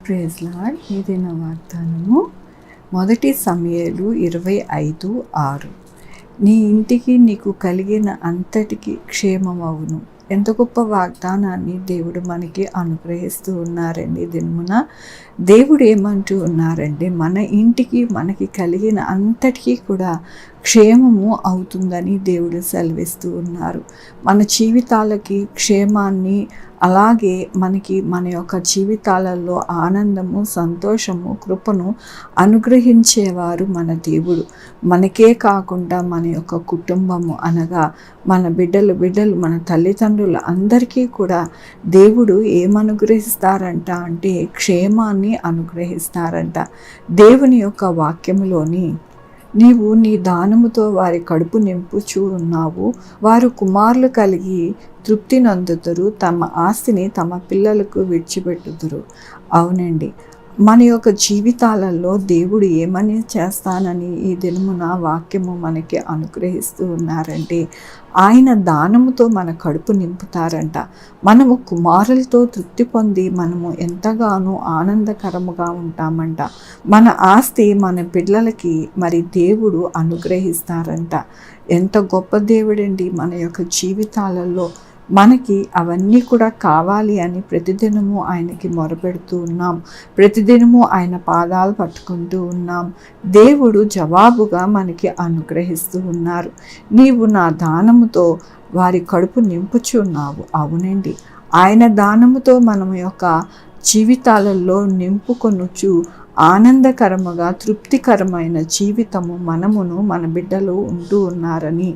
Praise lord. ఈ దిన వాగ్దానము 1 సమూయేలు 25:6. నీ ఇంటికి నీకు కలిగిన అంతటికి క్షేమమవును. ఎంత గొప్ప వాగ్దానాన్ని దేవుడు మనకి అనుగ్రహిస్తూ ఉన్నారండి. దినమున దేవుడు ఏమంటూ ఉన్నారండి, మన ఇంటికి మనకి కలిగిన అంతటికీ కూడా క్షేమము అవుతుందని దేవుడు సెలవిస్తూ ఉన్నారు. మన జీవితాలకి క్షేమాన్ని, అలాగే మనకి మన యొక్క జీవితాలలో ఆనందము, సంతోషము, కృపను అనుగ్రహించేవారు మన దేవుడు. మనకే కాకుండా మన యొక్క కుటుంబము అనగా మన బిడ్డలు మన తల్లిదండ్రులు అందరికీ కూడా దేవుడు ఏమనుగ్రహిస్తారంట అంటే క్షేమాన్ని అనుగ్రహిస్తారంట. దేవుని యొక్క వాక్యములోని నీవు నీ దానముతో వారి కడుపు నింపుచూ ఉన్నావు, వారు కుమారులు కలిగి తృప్తి నందుతురు, తమ ఆస్తిని తమ పిల్లలకు విడిచిపెట్టుదురు. అవునండి, మన యొక్క జీవితాలలో దేవుడు ఏమని చేస్తానని ఈ దినమున వాక్యము మనకి అనుగ్రహిస్తూ ఉన్నారంటే, ఆయన దానముతో మన కడుపు నింపుతారంట. మనము కుమారులతో తృప్తి పొంది మనము ఎంతగానో ఆనందకరముగా ఉంటామంట. మన ఆస్తి మన పిల్లలకి మరి దేవుడు అనుగ్రహిస్తారంట. ఎంత గొప్ప దేవుడండి. మన యొక్క జీవితాలలో మనకి అవన్నీ కూడా కావాలి అని ప్రతిదినము ఆయనకి మొరపెడుతూ ఉన్నాం. ప్రతిదినము ఆయన పాదాలు పట్టుకుంటూ ఉన్నాం. దేవుడు జవాబుగా మనకి అనుగ్రహిస్తూ ఉన్నారు. నీవు నా దానముతో వారి కడుపు నింపుచున్నావు. అవునండి, ఆయన దానముతో మనం యొక్క జీవితాలలో నింపుకొనుచు ఆనందకరముగా తృప్తికరమైన జీవితము మనమును మన బిడ్డలు ఉంటూ ఉన్నారని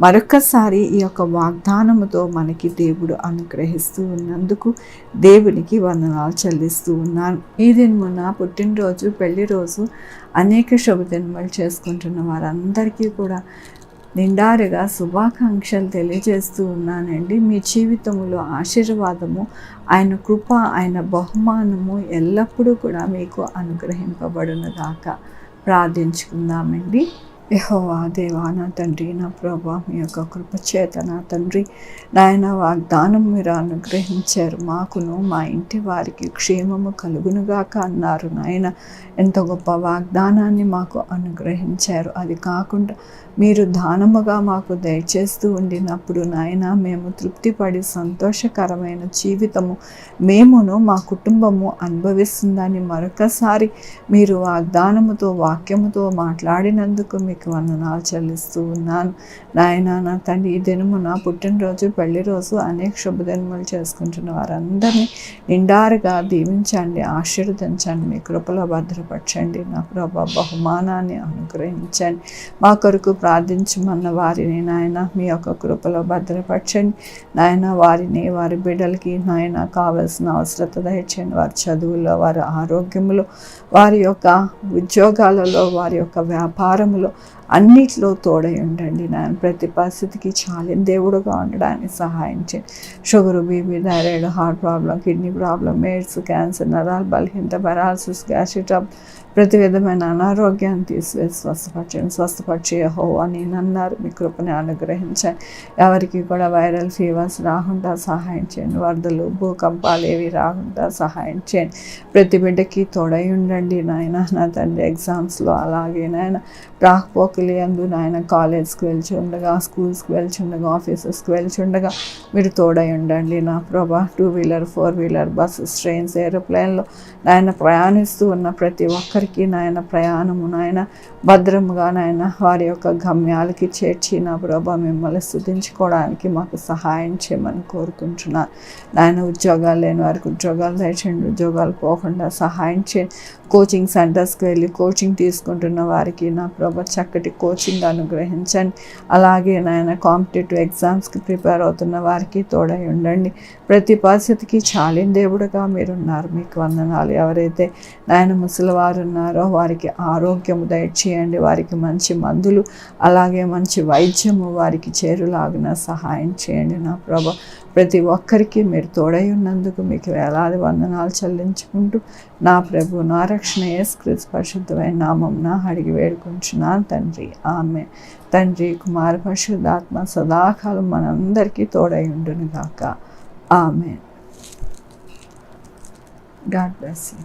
మరొకసారి ఈ యొక్క వాగ్దానముతో మనకి దేవుడు అనుగ్రహిస్తూ ఉన్నందుకు దేవునికి వందనాలు చెల్లిస్తూ ఉన్నాను. ఈ దినమున పుట్టినరోజు, పెళ్లి రోజు, అనేక శుభదినములు చేసుకుంటున్న వారందరికీ కూడా నిండారుగా శుభాకాంక్షలు తెలియజేస్తూ ఉన్నానండి. మీ జీవితంలో ఆశీర్వాదము, ఆయన కృప, ఆయన బహుమానము ఎల్లప్పుడూ కూడా మీకు అనుగ్రహింపబడునుగాక. ప్రార్థించుకుందామండి. యెహోవా దేవా, నా తండ్రి, నా ప్రభా, మీ యొక్క కృపచేత నా తండ్రి నాయన వాగ్దానం మీరు అనుగ్రహించారు. మాకును మా ఇంటి వారికి క్షేమము కలుగునుగాక అన్నారు నాయన. ఎంత గొప్ప వాగ్దానాన్ని మాకు అనుగ్రహించారు. అది కాకుండా మీరు దానముగా మాకు దయచేస్తూ ఉండినప్పుడు నాయన మేము తృప్తిపడి సంతోషకరమైన జీవితము మేమును మా కుటుంబము అనుభవిస్తుందని మరొకసారి మీరు వాగ్దానముతో వాక్యముతో మాట్లాడినందుకు మీకు వందనాలు చెల్లిస్తూ ఉన్నాను నాయన. నా తండ్రి, ఈ దినమున పుట్టినరోజు, పెళ్లి రోజు, అనేక శుభదినములు చేసుకుంటున్న వారందరినీ నిండారుగా దీవించండి, ఆశీర్వదించండి, మీ కృపలో భద్రపరచండి. నా ప్రభా బహుమానాన్ని అనుగ్రహించండి. మా కొరకు ప్రార్థించమన్న వారిని నాయన మీ యొక్క కృపలో భద్రపరచండి నాయన. వారిని, వారి బిడ్డలకి నాయన కావలసిన అవసరత దయచేయండి. వారి చదువులో, వారి ఆరోగ్యములో, వారి యొక్క ఉద్యోగాలలో, వారి యొక్క వ్యాపారములో అన్నిట్లో తోడై ఉండండి నాయన. ప్రతి పరిస్థితికి చాలిన దేవుడుగా ఉండడానికి సహాయం చేయండి. Sugar, BP, thyroid, heart problem, kidney problem, AIDS, cancer, నరాలు బలహీనత, పెరాలసిస్, గ్యాస్ట్రిక్ ట్రబుల్, ప్రతి విధమైన అనారోగ్యాన్ని తీసివేసి స్వస్థపరిచే యెహోవా నేను అన్నారు. మీ కృపని అనుగ్రహించండి. ఎవరికి కూడా వైరల్ ఫీవర్స్ రాకుండా సహాయం చేయండి. వరదలు, భూకంపాలు ఏవి రాకుండా సహాయం చేయండి. ప్రతి బిడ్డకి తోడై ఉండండి నాయన. నా తండ్రి ఎగ్జామ్స్లో అలాగే నాయన రాకపోకలి అందు నాయన, కాలేజ్కి వెళ్తుండగా, స్కూల్స్కి వెళ్తుండగా, ఆఫీసెస్కి వెళ్తుండగా మీరు తోడై ఉండండి నా ప్రభా. 2 వీలర్, 4 వీలర్, బస్సెస్, ట్రైన్స్, ఏరోప్లేన్లో నాయన ప్రయాణిస్తూ ఉన్న ప్రతి ఒక్కరికి నాయన ప్రయాణము నాయన భద్రముగా నాయన వారి యొక్క గమ్యాలకి చేర్చి నా ప్రభా మిమ్మల్ని స్తుతించుకోవడానికి మాకు సహాయం చేయమని కోరుకుంటున్నాను నాయన. ఉద్యోగాలు లేని వారికి ఉద్యోగాలు దయచేయండి, ఉద్యోగాలు పోకుండా సహాయం చేయండి. కోచింగ్ సెంటర్స్కి వెళ్ళి కోచింగ్ తీసుకుంటున్న వారికి నా ప్రభా చక్కటి కోచింగ్ అనుగ్రహించండి. అలాగే నాయన కాంపిటేటివ్ ఎగ్జామ్స్కి ప్రిపేర్ అవుతున్న వారికి తోడై ఉండండి. ప్రతి పరిస్థితికి చాలిన దేవుడుగా మీరున్నారు. మీకు వందనాలు. ఎవరైతే నాయన ముసలివారు ఉన్నారో వారికి ఆరోగ్యము దయచేయండి. వారికి మంచి మందులు, అలాగే మంచి వైద్యము వారికి చేరులాగిన సహాయం చేయండి నా ప్రభా. ప్రతి ఒక్కరికి మీరు తోడై ఉన్నందుకు మీకు వేలాది వందనాలు చెల్లించుకుంటూ నా ప్రభు, నా రక్షణ యేసుక్రీస్తు పరిశుద్ధమైన నామమున అడిగి వేడుకుంటున్నాను తండ్రి. ఆమేన్. తండ్రి, కుమార, పరిశుద్ధాత్మ సదాకాలం మనందరికీ తోడై ఉండును గాక. ఆమేన్. God bless you.